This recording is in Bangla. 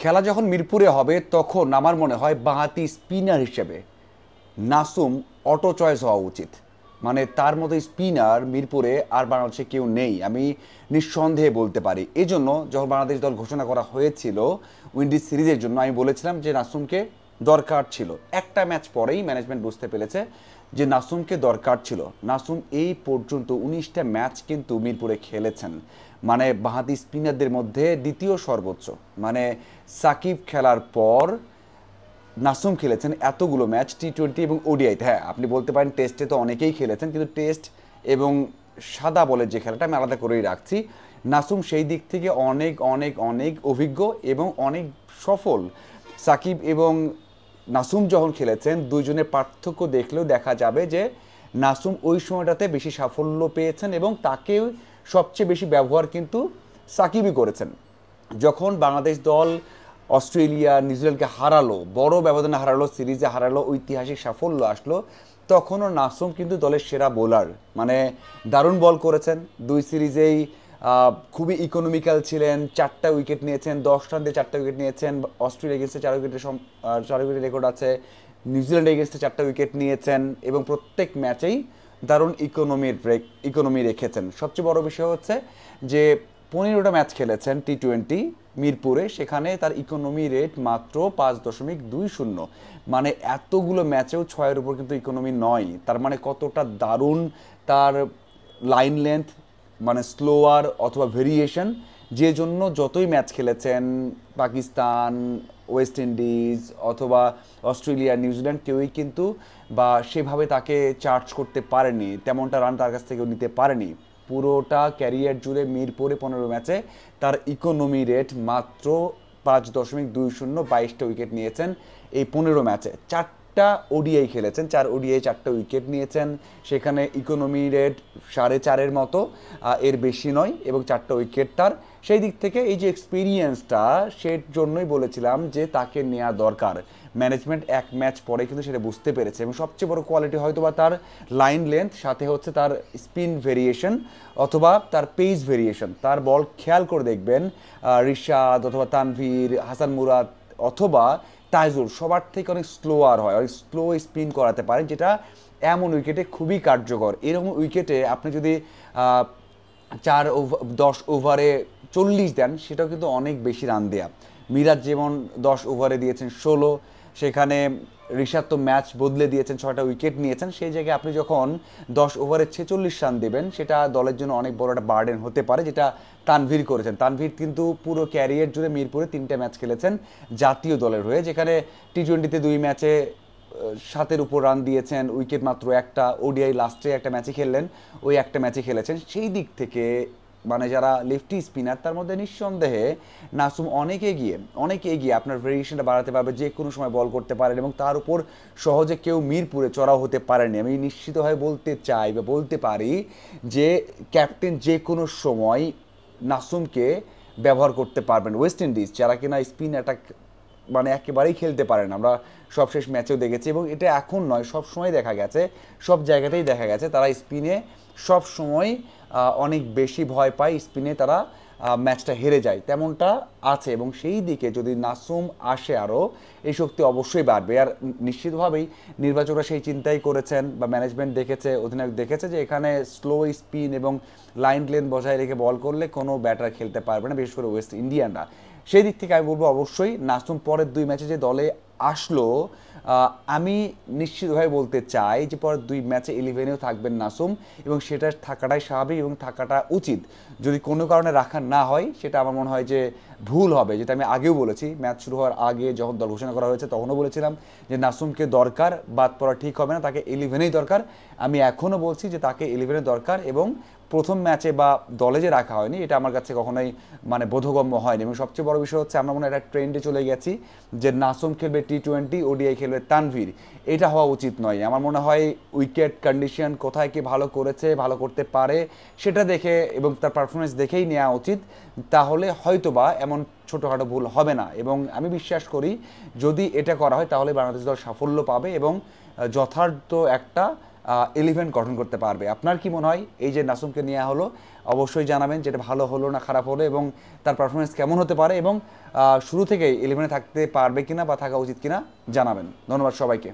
খেলা যখন মিরপুরে হবে তখন আমার মনে হয় বাঁহাতি স্পিনার হিসেবে নাসুম অটো চয়েস হওয়া উচিত। মানে তার মতো স্পিনার মিরপুরে আর বাংলাদেশে কেউ নেই, আমি নিঃসন্দেহে বলতে পারি। এই জন্য যখন বাংলাদেশ দল ঘোষণা করা হয়েছিল উইন্ডিজ সিরিজের জন্য, আমি বলেছিলাম যে নাসুমকে দরকার ছিল। একটা ম্যাচ পরেই ম্যানেজমেন্ট বুঝতে পেরেছে যে নাসুমকে দরকার ছিল। নাসুম এই পর্যন্ত 19টা ম্যাচ কিন্তু মিরপুরে খেলেছেন, মানে বাঁহাতি স্পিনারদের মধ্যে দ্বিতীয় সর্বোচ্চ। মানে সাকিব খেলার পর নাসুম খেলেছেন এতগুলো ম্যাচ টি-20 এবং ওডিআইতে। হ্যাঁ, আপনি বলতে পারেন টেস্টে তো অনেকেই খেলেছেন, কিন্তু টেস্ট এবং সাদা বলের যে খেলাটা আমি আলাদা করেই রাখছি। নাসুম সেই দিক থেকে অনেক অনেক অনেক অভিজ্ঞ এবং অনেক সফল। সাকিব এবং নাসুম যখন খেলেছেন দুইজনের পার্থক্য দেখলেও দেখা যাবে যে নাসুম ওই সময়টাতে বেশি সাফল্য পেয়েছেন এবং তাকে সবচেয়ে বেশি ব্যবহার কিন্তু সাকিবই করেছেন। যখন বাংলাদেশ দল অস্ট্রেলিয়া নিউজিল্যান্ডকে হারালো, বড় ব্যবধানে হারালো, সিরিজে হারালো, ঐতিহাসিক সাফল্য আসলো, তখনও নাসুম কিন্তু দলের সেরা বোলার। মানে দারুণ বল করেছেন দুই সিরিজেই। খুবই ইকোনমিক্যাল ছিলেন, 4টা উইকেট নিয়েছেন, 10 রান দিয়ে 4টা উইকেট নিয়েছেন। অস্ট্রেলিয়া এগেন্সে 4 উইকেটের রেকর্ড আছে। নিউজিল্যান্ড এগেন্সে 4টা উইকেট নিয়েছেন এবং প্রত্যেক ম্যাচেই দারুণ ইকোনমি রেখেছেন। সবচেয়ে বড় বিষয় হচ্ছে যে 15টা ম্যাচ খেলেছেন টি-20 মিরপুরে, সেখানে তার ইকোনমি রেট মাত্র 5.20। মানে এতগুলো ম্যাচেও 6-এর উপর কিন্তু ইকোনমি নয়। তার মানে কতটা দারুণ তার লাইন লেন্থ, মানে স্লোয়ার অথবা ভেরিয়েশন, যে জন্য যতই ম্যাচ খেলেছেন পাকিস্তান, ওয়েস্ট ইন্ডিজ অথবা অস্ট্রেলিয়া নিউজিল্যান্ড, কেউই কিন্তু বা সেভাবে তাকে চার্জ করতে পারেনি, তেমনটা রান তার কাছ থেকেও নিতে পারেনি। পুরোটা ক্যারিয়ার জুড়ে মিরপুরে 15 ম্যাচে তার ইকোনমি রেট মাত্র 5.20, 22টা উইকেট নিয়েছেন এই 15 ম্যাচে। 4টা ওডিআই খেলেছেন, 4 ওডিআই 4টা উইকেট নিয়েছেন, সেখানে ইকোনমি রেট 4.5-এর মতো, এর বেশি নয়, এবং 4টা উইকেট তার। সেই দিক থেকে এই যে এক্সপিরিয়েন্সটা, সেই জন্যই বলেছিলাম যে তাকে নেওয়া দরকার। ম্যানেজমেন্ট এক ম্যাচ পরে কিন্তু সেটা বুঝতে পেরেছে এবং সবচেয়ে বড় কোয়ালিটি হয়তো বা তার লাইন লেন্থ, সাথে হচ্ছে তার স্পিন ভেরিয়েশন অথবা তার পেস ভেরিয়েশন। তার বল খেয়াল করে দেখবেন রিশাদ অথবা তানভীর, হাসান মুরাদ অথবা তাইজুল সবার থেকে অনেক স্লোয়ার হয়, অনেক স্লো স্পিন করাতে পারে, যেটা এমন উইকেটে খুবই কার্যকর। এরকম উইকেটে আপনি যদি 10 ওভারে 40 দেন, সেটাও কিন্তু অনেক বেশি রান দেয়া। মিরাজ যেমন 10 ওভারে দিয়েছেন 16, সেখানে ঋষাদ তো ম্যাচ বদলে দিয়েছেন, 6টা উইকেট নিয়েছেন। সেই জায়গায় আপনি যখন 10 ওভারে 46 রান দেবেন, সেটা দলের জন্য অনেক বড় একটা বার্ডেন হতে পারে, যেটা তানভীর করেছেন। তানভীর কিন্তু পুরো ক্যারিয়ার জুড়ে মিরপুরে 3টে ম্যাচ খেলেছেন জাতীয় দলের হয়ে, যেখানে টি-20তে 2 ম্যাচে 7-এর উপর রান দিয়েছেন, উইকেট মাত্র একটা। ওডিআই লাস্টে একটা ম্যাচে খেললেন, ওই একটা ম্যাচে খেলেছেন। সেই দিক থেকে মানে যারা লেফটি স্পিনার, তার মধ্যে নিঃসন্দেহে নাসুম অনেক এগিয়ে আপনার ভেরিয়েশনটা বাড়াতে পারবে, যে কোনো সময় বল করতে পারেন এবং তার উপর সহজে কেউ মিরপুরে চড়াও হতে পারেনি। আমি নিশ্চিতভাবে বলতে চাই বা বলতে পারি যে ক্যাপ্টেন যে কোনো সময় নাসুমকে ব্যবহার করতে পারবেন। ওয়েস্ট ইন্ডিজ যারা কিনা স্পিন অ্যাটাক মানে একেবারেই খেলতে পারেন, আমরা সবশেষ ম্যাচেও দেখেছি, এবং এটা এখন নয়, সব সময় দেখা গেছে, সব জায়গাতেই দেখা গেছে তারা স্পিনে সব সময় অনেক বেশি ভয় পায়, স্পিনে তারা ম্যাচটা হেরে যায়, তেমনটা আছে। এবং সেই দিকে যদি নাসুম আসে আরও, এই শক্তি অবশ্যই বাড়বে। আর নিশ্চিতভাবেই নির্বাচকরা সেই চিন্তাই করেছেন বা ম্যানেজমেন্ট দেখেছে, অধিনায়ক দেখেছে যে এখানে স্লো স্পিন এবং লাইন লেন্থ বজায় রেখে বল করলে কোনো ব্যাটার খেলতে পারবে না, বিশেষ করে ওয়েস্ট ইন্ডিয়ানরা। সেই দিক থেকে আমি বলবো অবশ্যই নাসুম পরের 2 ম্যাচে যে দলে আসলো, আমি নিশ্চিতভাবে বলতে চাই যে পরের 2 ম্যাচে 11-এও থাকবেন নাসুম, এবং সেটা থাকাটাই স্বাভাবিক এবং থাকাটা উচিত। যদি কোনো কারণে রাখা না হয়, সেটা আমার মনে হয় যে ভুল হবে, যেটা আমি আগেও বলেছি। ম্যাচ শুরু হওয়ার আগে যখন দল ঘোষণা করা হয়েছে তখনও বলেছিলাম যে নাসুমকে দরকার, বাদ পড়া ঠিক হবে না, তাকে 11-এই দরকার। আমি এখনও বলছি যে তাকে 11-এ দরকার, এবং প্রথম ম্যাচে বা দলে যে রাখা হয়নি, এটা আমার কাছে কখনোই মানে বোধগম্য হয়নি। এবং সবচেয়ে বড় বিষয় হচ্ছে আমরা মনে হয় একটা ট্রেন্ডে চলে গেছি যে নাসুম খেলবে টি-20, ওডিআই খেলবে তানভীর। এটা হওয়া উচিত নয়। আমার মনে হয় উইকেট কন্ডিশন, কোথায় কি ভালো করেছে, ভালো করতে পারে, সেটা দেখে এবং তার পারফরমেন্স দেখেই নেওয়া উচিত। তাহলে হয়তোবা এমন ছোটোখাটো ভুল হবে না, এবং আমি বিশ্বাস করি যদি এটা করা হয় তাহলে বাংলাদেশ দল সাফল্য পাবে এবং যথার্থ একটা 11 গঠন করতে পারবে। আপনার কি মনে হয় এই যে নাসুমকে নেওয়া হলো, অবশ্যই জানাবেন যেটা ভালো হলো না খারাপ হলো এবং তার পারফরমেন্স কেমন হতে পারে এবং শুরু থেকেই 11-এ থাকতে পারবে কিনা বা থাকা উচিত কিনা জানাবেন। ধন্যবাদ সবাইকে।